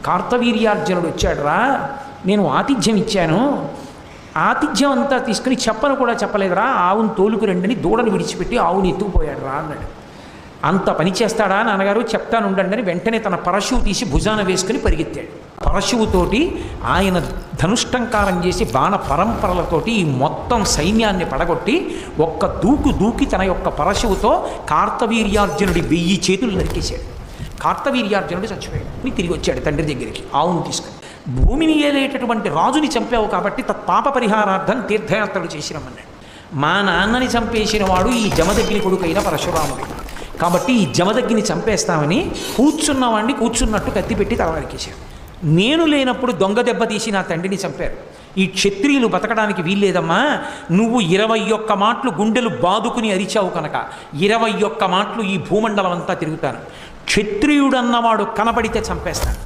కార్తవీర్యార్జునుడు వచ్చాడురా, నేను ఆతిథ్యం ఇచ్చాను, ఆతిథ్యం అంతా తీసుకుని చెప్పను కూడా చెప్పలేదురా, ఆవును తోలుకు రండిని దూడను విడిచిపెట్టి ఆవుని ఎత్తుకుపోయాడు రా అన్నాడు. అంత పని చేస్తాడా నాన్నగారు, చెప్తానుండండి అని వెంటనే తన పరశువు తీసి భుజాన వేసుకుని పరిగెత్తాడు. పరశువుతోటి ఆయన ధనుష్టంకారం చేసి బాణ పరంపరలతోటి ఈ మొత్తం సైన్యాన్ని పడగొట్టి ఒక్క దూకి తన యొక్క పరశువుతో కార్తవీర్యార్జునుడి 1000 చేతులు నరికేశాడు. కార్తవీర్యార్జునుడు చచ్చిపోయాడు. తిరిగి వచ్చాడు తండ్రి దగ్గరికి ఆవును తీసుకుని. భూమిని ఏలేటటువంటి రాజుని చంపావు కాబట్టి తత్పాప పరిహారార్థం తీర్థయాత్రలు చేసి రమ్మన్నాడు. మా నాన్నని చంపేసిన వాడు ఈ జమదగ్ని కొడుకైన పరశురాముడు కాబట్టి ఈ జమదగ్ని చంపేస్తామని కూర్చున్నవాడిని కూర్చున్నట్టు కత్తిపెట్టి తల నరికేశాడు. నేను లేనప్పుడు దొంగ దెబ్బ తీసి నా తండ్రిని చంపారు. ఈ క్షత్రియులు బతకడానికి వీల్లేదమ్మా, నువ్వు 21 మాటలు గుండెలు బాదుకుని అరిచావు కనుక 21 మాటలు ఈ భూమండలం అంతా తిరుగుతాను, క్షత్రియుడన్నవాడు కనబడితే చంపేస్తాను.